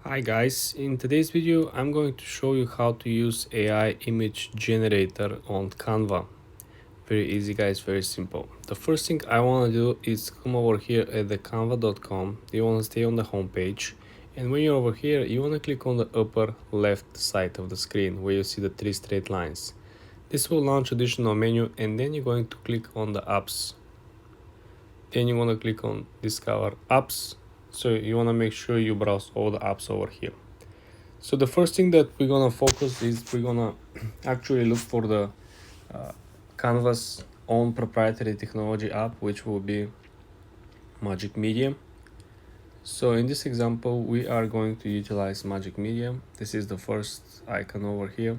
Hi guys, in today's video I'm going to show you how to use AI image generator on Canva. Very easy guys, very simple. The first thing I want to do is come over here at the canva.com. You want to stay on the home page, and when you're over here you want to click on the upper left side of the screen where you see the three straight lines. This will launch additional menu, and then you're going to click on the apps. Then you want to click on discover apps. So you want to make sure you browse all the apps over here. So the first thing that we're gonna focus is we're gonna actually look for the Canva's own proprietary technology app, which will be Magic Medium. So in this example, we are going to utilize Magic Medium. This is the first icon over here.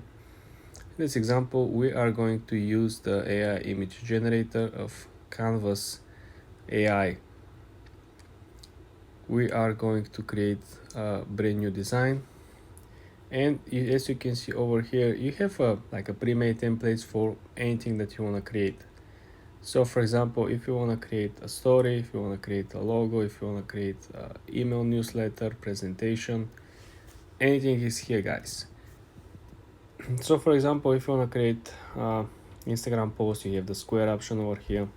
In this example, we are going to use the AI image generator of Canva's AI. We are going to create a brand new design, and as you can see over here you have like a pre-made templates for anything that you want to create. So for example, if you want to create a story, if you want to create a logo, if you want to create email newsletter presentation, anything is here guys. So for example, if you want to create Instagram post, you have the square option over here.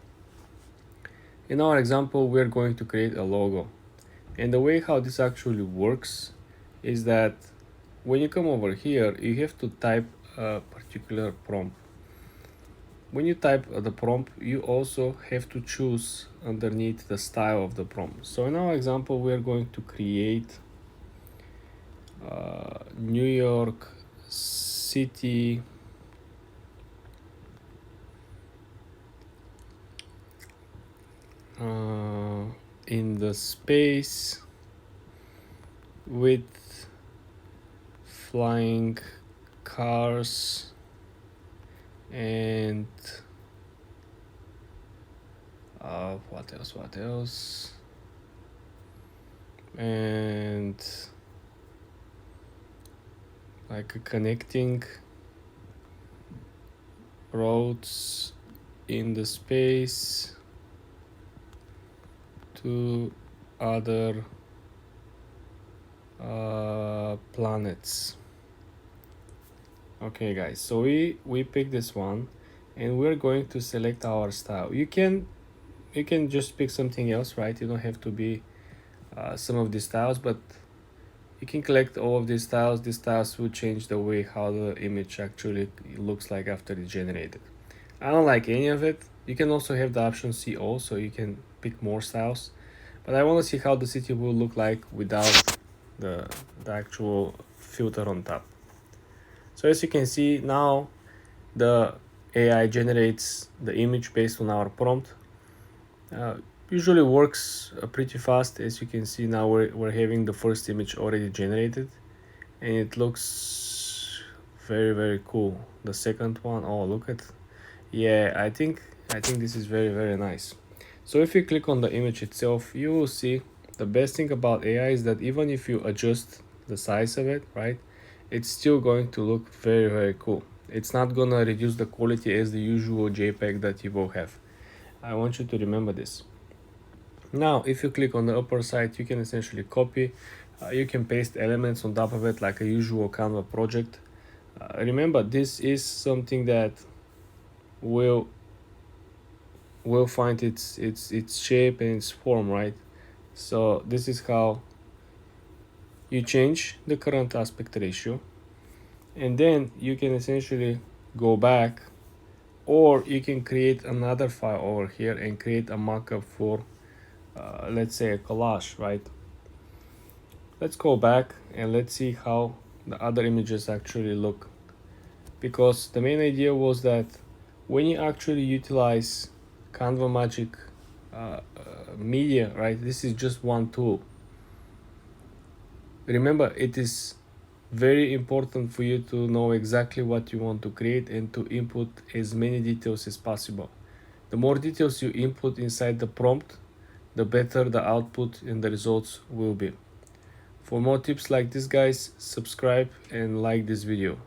In our example, we're going to create a logo, and the way how this actually works is that when you come over here you have to type a particular prompt. When you type the prompt, you also have to choose underneath the style of the prompt. So in our example, we are going to create New York City in the space with flying cars and what else, and like connecting roads in the space to other planets. Okay guys, so we pick this one, and we're going to select our style. You can just pick something else, right? You don't have to be some of these styles, but you can collect all of these styles. These styles will change the way how the image actually looks like after it's generated. I don't like any of it. You can also have the option see all, so you can pick more styles, but I want to see how the city will look like without the actual filter on top. So as you can see now, the AI generates the image based on our prompt. Usually works pretty fast. As you can see now, we're having the first image already generated, and it looks very cool. The second one, oh look at, yeah, I think this is very nice. So if you click on the image itself, you will see the best thing about AI is that even if you adjust the size of it, right, it's still going to look very cool. It's not gonna reduce the quality as the usual JPEG that you will have. I want you to remember this. Now if you click on the upper side, you can essentially copy, you can paste elements on top of it like a usual Canva project. Remember, this is something that will find its shape and its form, right? So this is how you change the current aspect ratio, and then you can essentially go back, or you can create another file over here and create a mockup for let's say a collage, right? Let's go back and let's see how the other images actually look, because the main idea was that when you actually utilize Canva Magic media, right, this is just one tool. Remember, it is very important for you to know exactly what you want to create and to input as many details as possible. The more details you input inside the prompt, the better the output and the results will be. For more tips like this guys, subscribe and like this video.